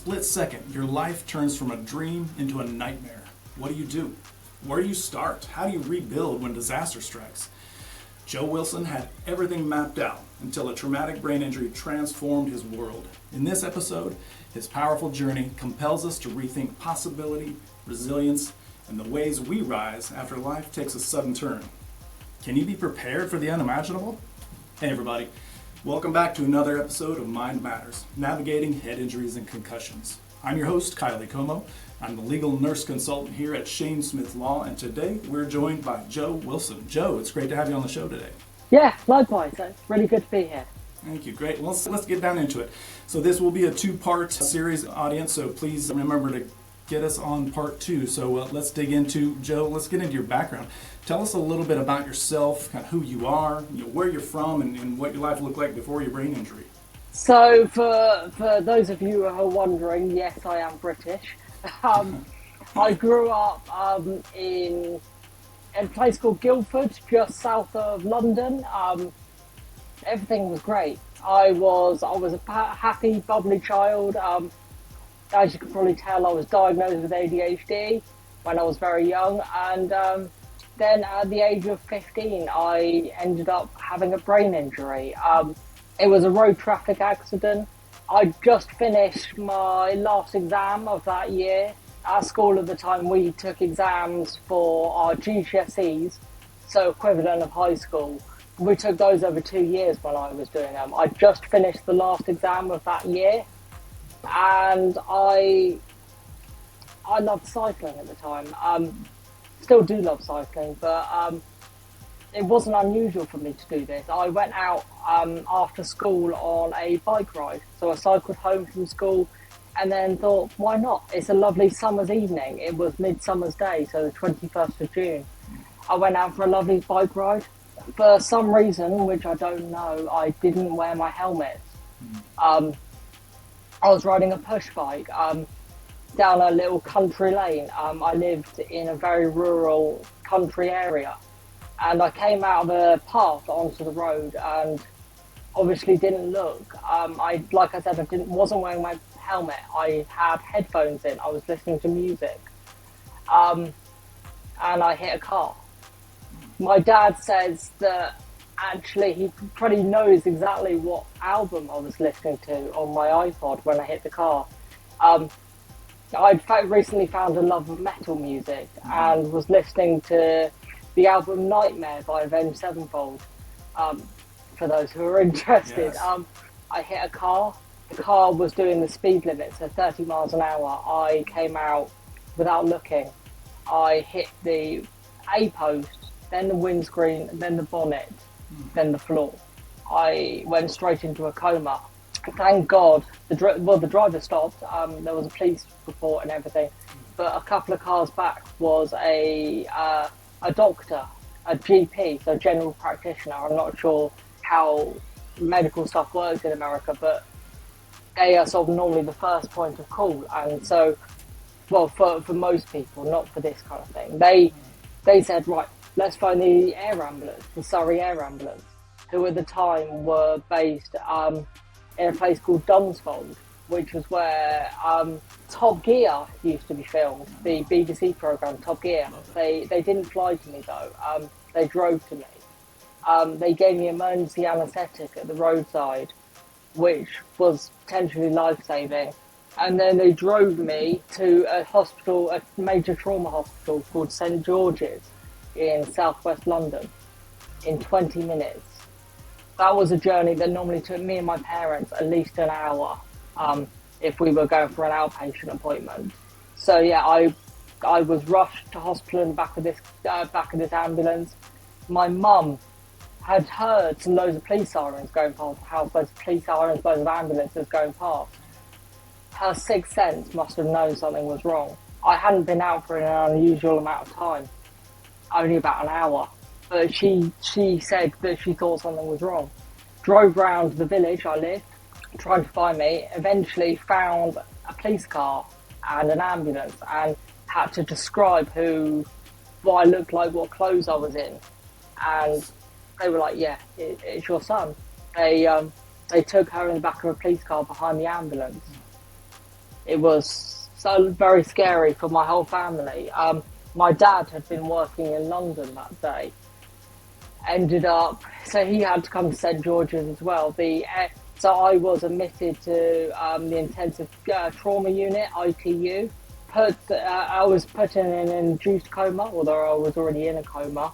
split second, your life turns from a dream into a nightmare. What do? Where do you start? How do you rebuild when disaster strikes? Joe Wilson had everything mapped out until a traumatic brain injury transformed his world. In this episode, his powerful journey compels us to rethink possibility, resilience, and the ways we rise after life takes a sudden turn. Can you be prepared for the unimaginable? Hey everybody, welcome back to another episode of Mind Matters, Navigating Head Injuries and Concussions. I'm your host, Kiley Como. I'm the legal nurse consultant here at Shane Smith Law, and today we're joined by Joe Wilson. Joe, it's great to have you on the show today. Yeah, likewise. It's really good to be here. Thank you. Great. Well, let's get down into it. So this will be a two-part series, audience, so please remember to get us on part two. So let's dig into, Joe, let's get into your background. Tell us a little bit about yourself, kind of who you are, where you're from, and what your life looked like before your brain injury. So for those of you who are wondering, yes, I am British. I grew up in a place called Guildford, just south of London. Everything was great. I was a happy, bubbly child. As you can probably tell, I was diagnosed with ADHD when I was very young, and then at the age of 15, I ended up having a brain injury. It was a road traffic accident. I just finished my last exam of that year. At school at the time, we took exams for our GCSEs, so equivalent of high school. We took those over 2 years when I was doing them. I just finished the last exam of that year, and I loved cycling at the time. Still do love cycling, but it wasn't unusual for me to do this. I went out after school on a bike ride. So I cycled home from school and then thought, why not? It's a lovely summer's evening. It was Midsummer's Day, so the 21st of June. I went out for a lovely bike ride. For some reason, which I don't know, I didn't wear my helmet. I was riding a push bike down a little country lane. I lived in a very rural country area. And I came out of a path onto the road and obviously didn't look. Like I said, wasn't wearing my helmet. I had headphones in. I was listening to music. And I hit a car. My dad says that actually he probably knows exactly what album I was listening to on my iPod when I hit the car. I'd recently found a love of metal music and was listening to the album Nightmare by Avenged Sevenfold, for those who are interested. Yes. I hit a car. The car was doing the speed limit, so 30 miles an hour. I came out without looking. I hit the A-post, then the windscreen, then the bonnet, then the floor. I went straight into a coma. Thank God, the driver stopped. There was a police report and everything, but a couple of cars back was a doctor, a GP, so general practitioner. I'm not sure how medical stuff works in America, but they are sort of normally the first point of call. And so, well, for most people, not for this kind of thing, they said, right, let's phone the air ambulance, the Surrey Air Ambulance, who at the time were based in a place called Dunsfold, which was where Top Gear used to be filmed, the BBC programme Top Gear. They didn't fly to me though, they drove to me. They gave me emergency anaesthetic at the roadside, which was potentially life-saving. And then they drove me to a hospital, a major trauma hospital called St George's in southwest London in 20 minutes. That was a journey that normally took me and my parents at least an hour. If we were going for an outpatient appointment. So yeah, I was rushed to hospital in the back of this ambulance. My mum had heard some loads of police sirens going past the house, loads of police sirens, loads of ambulances going past. Her sixth sense must have known something was wrong. I hadn't been out for an unusual amount of time, only about an hour, but she said that she thought something was wrong. Drove round the village I lived, trying to find me, eventually found a police car and an ambulance and had to describe what I looked like, what clothes I was in. And they were like, yeah, it's your son. They took her in the back of a police car behind the ambulance. It was so very scary for my whole family. My dad had been working in London that day. Ended up, so he had to come to St George's as well. So I was admitted to the intensive trauma unit (ITU). I was put in an induced coma, although I was already in a coma.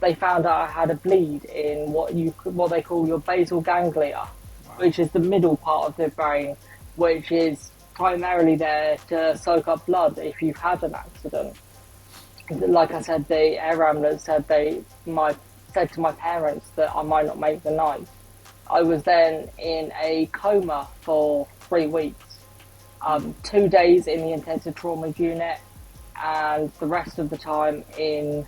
They found out I had a bleed in what they call your basal ganglia, which is the middle part of the brain, which is primarily there to soak up blood if you've had an accident. Like I said, the air ambulance said said to my parents that I might not make the night. I was then in a coma for 3 weeks, 2 days in the intensive trauma unit, and the rest of the time in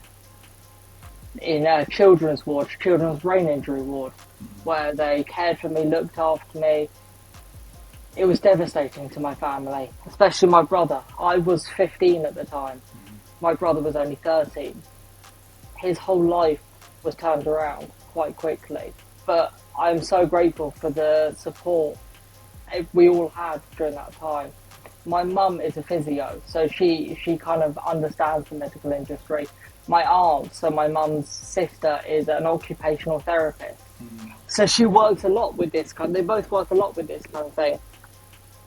a children's brain injury ward, where they cared for me, looked after me. It was devastating to my family, especially my brother. I was 15 at the time. My brother was only 13. His whole life was turned around quite quickly. But I'm so grateful for the support we all had during that time. My mum is a physio, so she kind of understands the medical industry. My aunt, so my mum's sister, is an occupational therapist. So she works a lot with this they both work a lot with this kind of thing.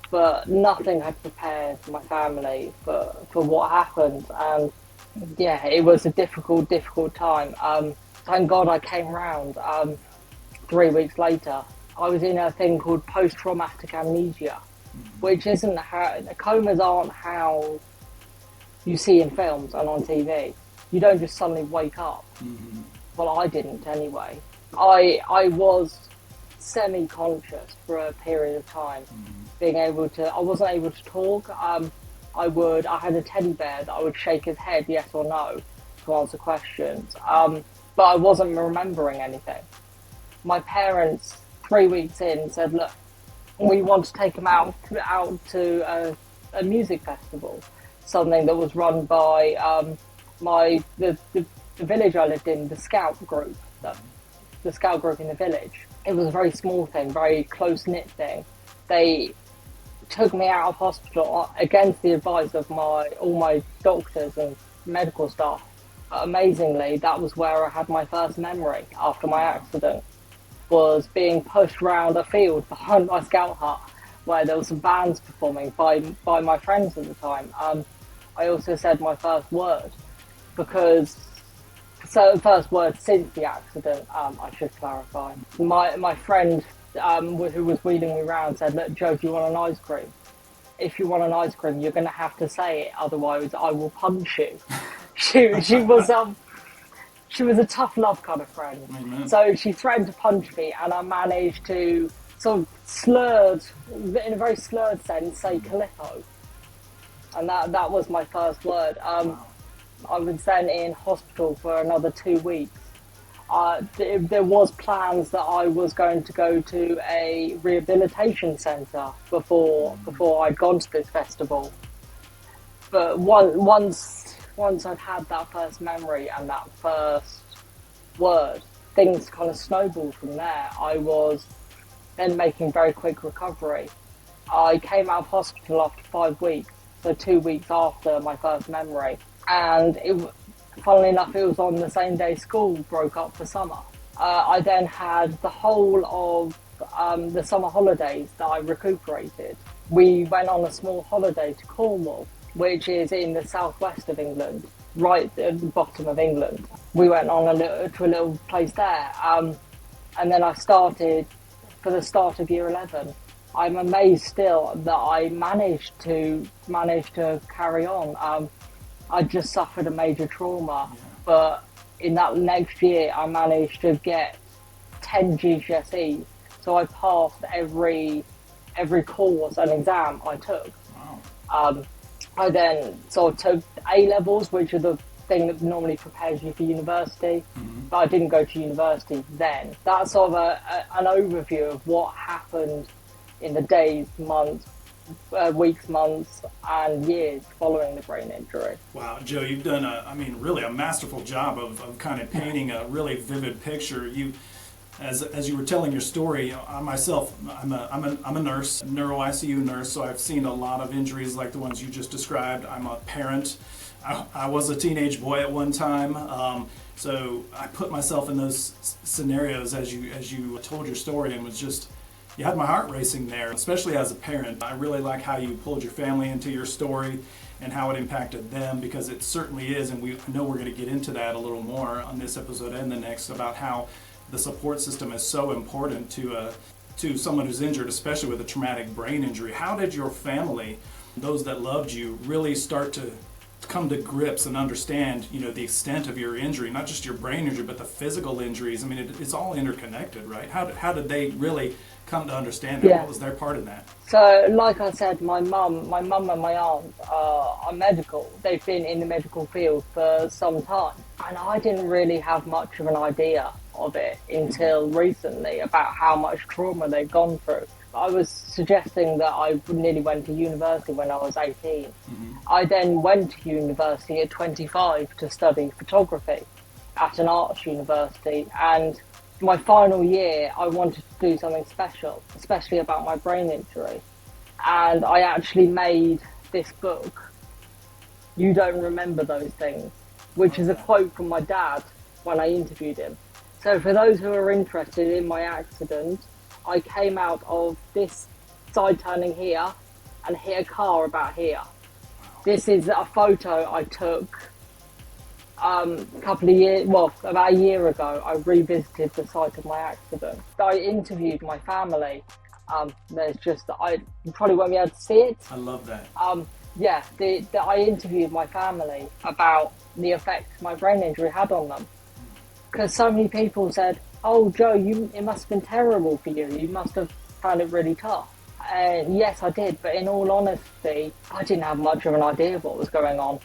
But nothing had prepared my family for what happened. And yeah, it was a difficult time. Thank God I came round 3 weeks later. I was in a thing called post-traumatic amnesia, which isn't comas aren't how you see in films and on TV. You don't just suddenly wake up. Well, I didn't anyway. I was semi-conscious for a period of time. I wasn't able to talk. I had a teddy bear that I would shake his head yes or no to answer questions. But I wasn't remembering anything. My parents, 3 weeks in, said, look, we want to take him out to a music festival, something that was run by the village I lived in, the scout group in the village. It was a very small thing, very close-knit thing. They took me out of hospital against the advice of all my doctors and medical staff. But amazingly, that was where I had my first memory after my accident, was being pushed around a field behind my scout hut where there were some bands performing by my friends at the time. I also said my first word first word since the accident, I should clarify. My friend who was wheeling me around said, look, Joe, do you want an ice cream? If you want an ice cream, you're going to have to say it, otherwise I will punch you. She was a tough love kind of friend. Amen. So she threatened to punch me, and I managed to sort of in a very slurred sense, say Calippo. And that was my first word. I was then in hospital for another 2 weeks. There was plans that I was going to go to a rehabilitation centre before I'd gone to this festival. But once I'd had that first memory and that first word, things kind of snowballed from there. I was then making very quick recovery. I came out of hospital after 5 weeks, so 2 weeks after my first memory. And funnily enough, it was on the same day school broke up for summer. I then had the whole of the summer holidays that I recuperated. We went on a small holiday to Cornwall, which is in the southwest of England, right at the bottom of England. We went on to a little place there, and then I started for the start of year 11. I'm amazed still that I managed to carry on. I just suffered a major trauma, but in that next year I managed to get 10 GCSEs, so I passed every course and exam I took. Wow. I then sort of took A-levels, which are the thing that normally prepares you for university, but I didn't go to university then. That's sort of an overview of what happened in the days, months, weeks, months, and years following the brain injury. Wow, Joe, you've done really a masterful job of kind of painting a really vivid picture. As you were telling your story, I myself, I'm a nurse, neuro ICU nurse, so I've seen a lot of injuries like the ones you just described. I'm a parent. I was a teenage boy at one time, so I put myself in those scenarios as you told your story, and was just, you had my heart racing there, especially as a parent. I really like how you pulled your family into your story and how it impacted them, because it certainly is, and we know we're going to get into that a little more on this episode and the next, about how the support system is so important to someone who's injured, especially with a traumatic brain injury. How did your family, those that loved you, really start to come to grips and understand, the extent of your injury, not just your brain injury, but the physical injuries? I mean, it's all interconnected, right? How did they really come to understand that? Yeah. What was their part in that? So, like I said, my mum and my aunt are medical. They've been in the medical field for some time. And I didn't really have much of an idea of it until recently, about how much trauma they've gone through. I was suggesting that I nearly went to university when I was 18. I then went to university at 25 to study photography at an arts university, and my final year I wanted to do something special, especially about my brain injury, and I actually made this book, You Don't Remember Those Things, which is a quote from my dad when I interviewed him. So for those who are interested in my accident, I came out of this side turning here and hit a car about here. This is a photo I took about a year ago. I revisited the site of my accident. I interviewed my family. I probably won't be able to see it. I love that. I interviewed my family about the effect my brain injury had on them. Because so many people said, "Oh, Joe, it must have been terrible for you. You must have found it really tough." Yes, I did. But in all honesty, I didn't have much of an idea of what was going on.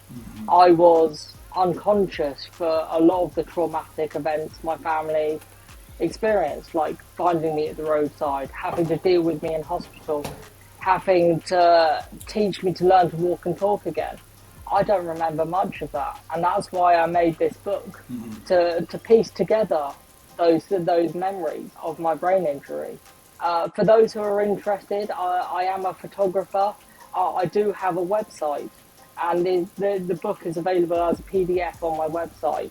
I was unconscious for a lot of the traumatic events my family experienced, like finding me at the roadside, having to deal with me in hospital, having to teach me to learn to walk and talk again. I don't remember much of that, and that's why I made this book, to piece together those memories of my brain injury. For those who are interested, I am a photographer. I do have a website, and the book is available as a PDF on my website,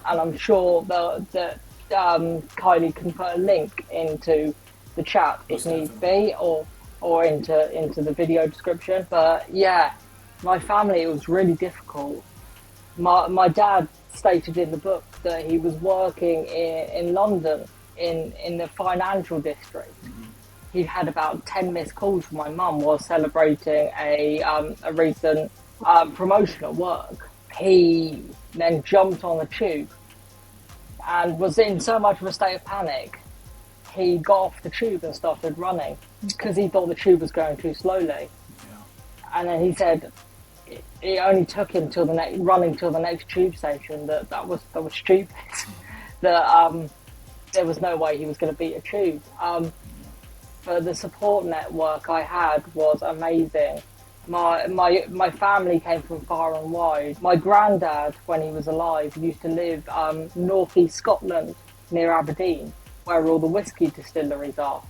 and I'm sure that Kiley can put a link into the chat if needs be, or into the video description. But yeah, my family, it was really difficult. My dad stated in the book that he was working in London in the financial district. He'd had about 10 missed calls from my mum while celebrating a recent promotion at work. He then jumped on the tube and was in so much of a state of panic, he got off the tube and started running because he thought the tube was going too slowly. And then he said it only took him running till the next tube station that was stupid. That there was no way he was going to beat a tube. But the support network I had was amazing. My family came from far and wide. My granddad, when he was alive, used to live northeast Scotland near Aberdeen, where all the whiskey distilleries are.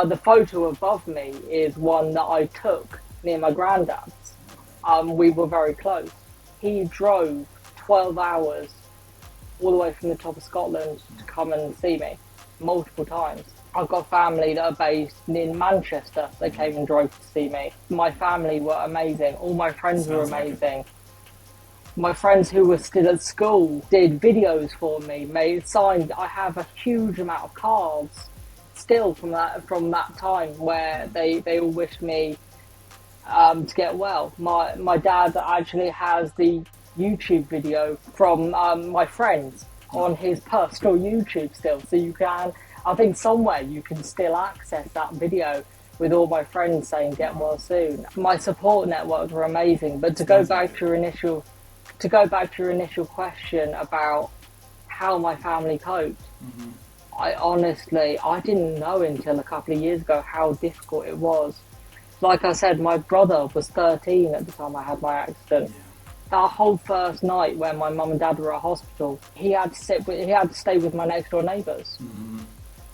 The photo above me is one that I took near my granddad's. We were very close. He drove 12 hours all the way from the top of Scotland to come and see me multiple times. I've got family that are based in Manchester. They came and drove to see me. My family were amazing. All my friends were amazing. My friends who were still at school did videos for me, made signed. I have a huge amount of cards still from that time where they all wished me to get well. My dad actually has the YouTube video from my friends on his personal YouTube still, so you can, I think somewhere you can still access that video with all my friends saying get well soon. My support networks were amazing. But to go back to your initial question about how my family coped, I didn't know until a couple of years ago how difficult it was. Like I said, my brother was 13 at the time I had my accident. That whole first night when my mum and dad were at hospital, he had to stay with my next door neighbours.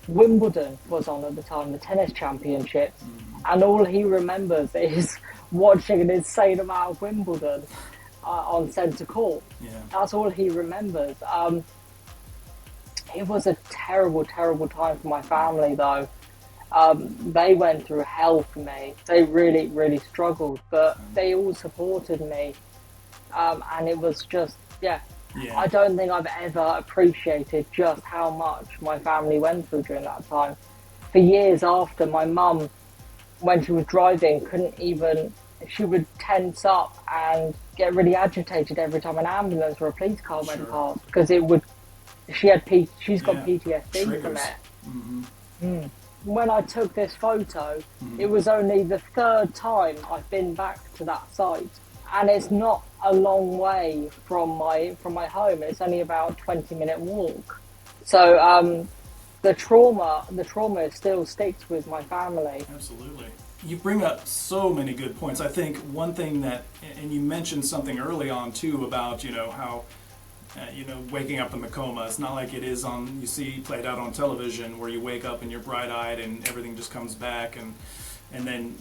Wimbledon was on at the time, the tennis championships, and all he remembers is watching an insane amount of Wimbledon on centre court. Yeah. That's all he remembers. It was a terrible, terrible time for my family, though. They went through hell for me. They really, really struggled, but they all supported me. And it was just, yeah. I don't think I've ever appreciated just how much my family went through during that time. For years after, my mum, when she was driving, she would tense up and get really agitated every time an ambulance or a police car went past, because she's got PTSD Triggers. from it. When I took this photo, it was only the third time I've been back to that site, and it's not a long way from my home. It's only about a 20-minute walk. So the trauma still sticks with my family. Absolutely. You bring up so many good points. I think one thing and you mentioned something early on too about, how, waking up in the coma. It's not like it is you see played out on television where you wake up and you're bright-eyed and everything just comes back. And then,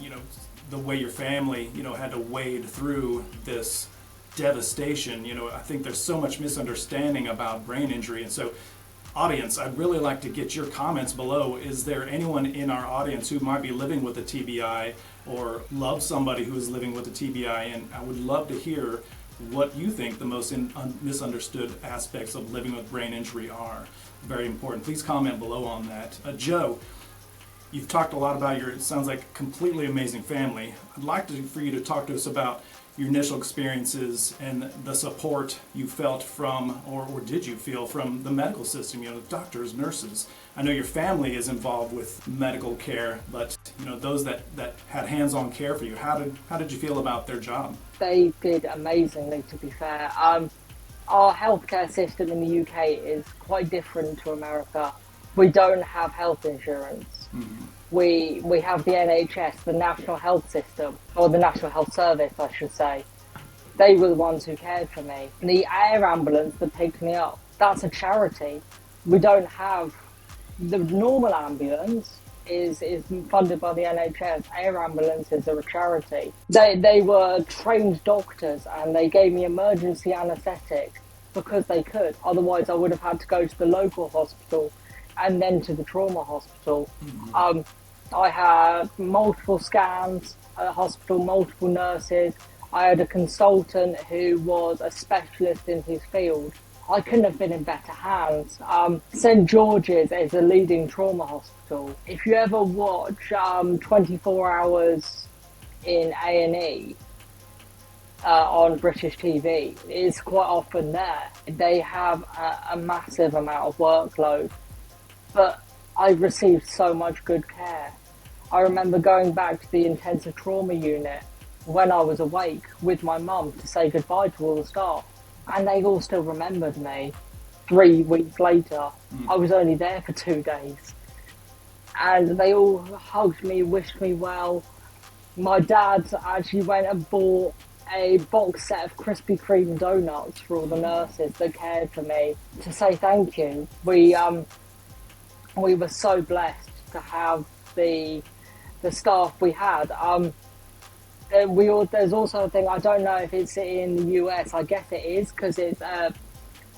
the way your family, had to wade through this devastation. I think there's so much misunderstanding about brain injury. And so, audience, I'd really like to get your comments below. Is there anyone in our audience who might be living with a TBI or love somebody who is living with a TBI? And I would love to hear what you think the most misunderstood aspects of living with brain injury are. Very important. Please comment below on that. Joe, you've talked a lot about it sounds like completely amazing family. I'd like for you to talk to us about your initial experiences and the support you felt from, or did you feel from the medical system, doctors, nurses. I know your family is involved with medical care, but those that had hands-on care for you, how did you feel about their job? They did amazingly, to be fair. Our healthcare system in the UK is quite different to America. We don't have health insurance. We have the NHS, the National Health System, or the National Health Service, I should say. They were the ones who cared for me. The air ambulance that picked me up, that's a charity. We don't have... The normal ambulance is funded by the NHS. Air ambulances are a charity. They were trained doctors, and they gave me emergency anaesthetic because they could. Otherwise, I would have had to go to the local hospital and then to the trauma hospital. I had multiple scans at the hospital, multiple nurses. I had a consultant who was a specialist in his field. I couldn't have been in better hands. St George's is a leading trauma hospital. If you ever watch 24 Hours in A&E on British TV, it's quite often there. They have a massive amount of workload. But I received so much good care. I remember going back to the intensive trauma unit when I was awake with my mum to say goodbye to all the staff. And they all still remembered me 3 weeks later. I was only there for 2 days. And they all hugged me, wished me well. My dad actually went and bought a box set of Krispy Kreme donuts for all the nurses that cared for me to say thank you. We were so blessed to have the staff we had. There's also a thing, I don't know if it's in the US, I guess it is, because it's a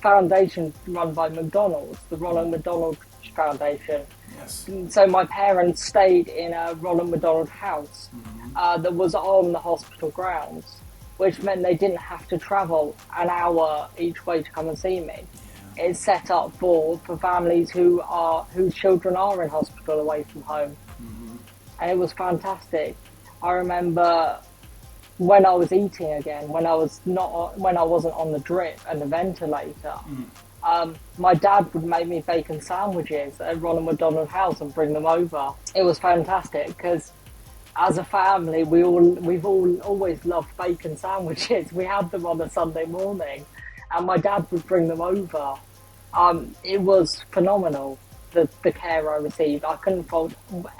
foundation run by McDonald's, the Ronald McDonald Foundation. Yes. So my parents stayed in a Ronald McDonald house that was on the hospital grounds, which meant they didn't have to travel an hour each way to come and see me. It's set up for families whose children are in hospital away from home. And it was fantastic. I remember when I was eating again, when I wasn't on the drip and the ventilator, my dad would make me bacon sandwiches at Ronald McDonald House and bring them over. It was fantastic because as a family, we've always loved bacon sandwiches. We had them on a Sunday morning, and my dad would bring them over. It was phenomenal, the care I received. I couldn't fault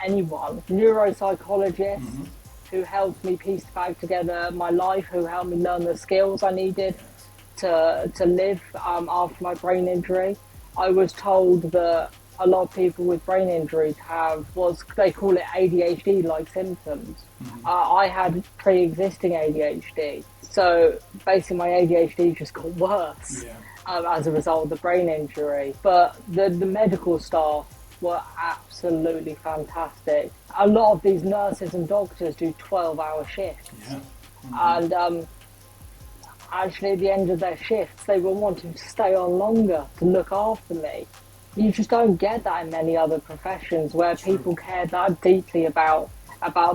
anyone. Neuropsychologists, who helped me piece back together my life, who helped me learn the skills I needed to live after my brain injury. I was told that a lot of people with brain injuries they call it ADHD-like symptoms. I had pre-existing ADHD, so basically my ADHD just got worse as a result of the brain injury. But the medical staff were absolutely fantastic. A lot of these nurses and doctors do 12-hour shifts. And actually at the end of their shifts, they were wanting to stay on longer to look after me. You just don't get that in many other professions where people care that deeply about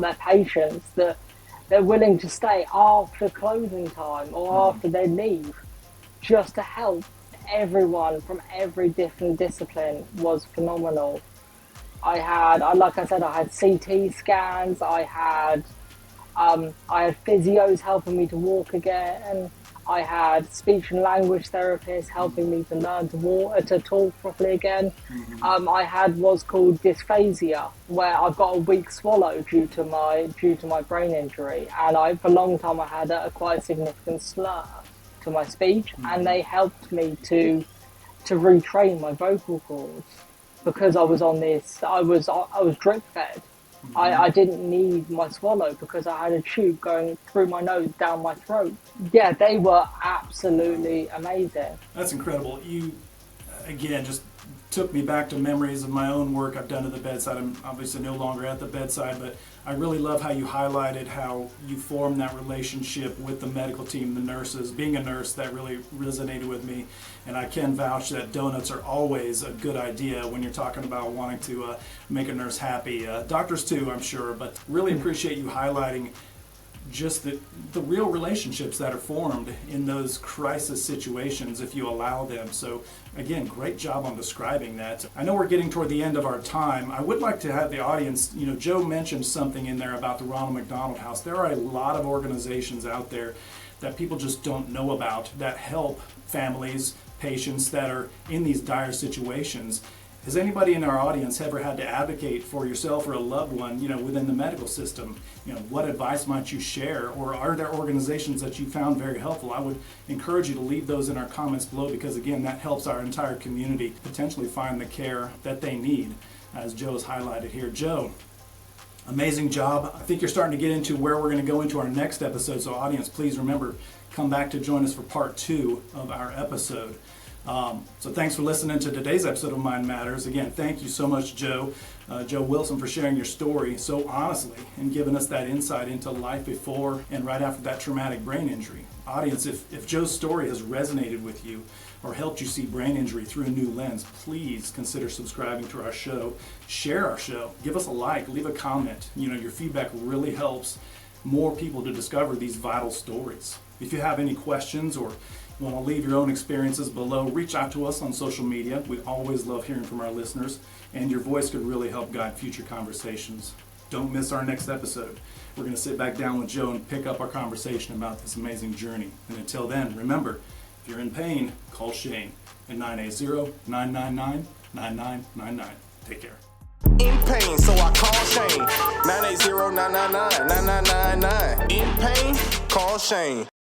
their patients, that they're willing to stay after closing time or after they leave just to help. Everyone from every different discipline was phenomenal. Like I said, I had CT scans, I had physios helping me to walk again, I had speech and language therapists helping me to learn to talk properly again. I had what's called dysphasia, where I've got a weak swallow due to my brain injury, and for a long time I had a quite significant slur to my speech, and they helped me to retrain my vocal cords because I was on this. I was drip fed. I didn't need my swallow because I had a tube going through my nose down my throat. Yeah, they were absolutely amazing. That's incredible. You, again, just took me back to memories of my own work I've done at the bedside. I'm obviously no longer at the bedside, but I really love how you highlighted how you formed that relationship with the medical team, the nurses. Being a nurse, that really resonated with me, and I can vouch that donuts are always a good idea when you're talking about wanting to make a nurse happy. Doctors too, I'm sure, but really appreciate you highlighting just the real relationships that are formed in those crisis situations if you allow them. So again, great job on describing that. I know we're getting toward the end of our time. I would like to have the audience, Joe mentioned something in there about the Ronald McDonald House. There are a lot of organizations out there that people just don't know about that help families, patients that are in these dire situations. Has anybody in our audience ever had to advocate for yourself or a loved one, within the medical system? What advice might you share? Or are there organizations that you found very helpful? I would encourage you to leave those in our comments below because, again, that helps our entire community potentially find the care that they need, as Joe has highlighted here. Joe, amazing job. I think you're starting to get into where we're going to go into our next episode. So, audience, please remember, come back to join us for part 2 of our episode. So thanks for listening to today's episode of Mind Matters. Again, thank you so much, Joe Wilson, for sharing your story so honestly and giving us that insight into life before and right after that traumatic brain injury. Audience, if Joe's story has resonated with you or helped you see brain injury through a new lens, please consider subscribing to our show. Share our show. Give us a like. Leave a comment. Your feedback really helps more people to discover these vital stories. If you have any questions or want to leave your own experiences below, reach out to us on social media. We always love hearing from our listeners, and your voice could really help guide future conversations. Don't miss our next episode. We're going to sit back down with Joe and pick up our conversation about this amazing journey. And until then, remember, if you're in pain, call Shane at 980-999-9999. Take care. In pain, so I call Shane. 980-999-9999. In pain, call Shane.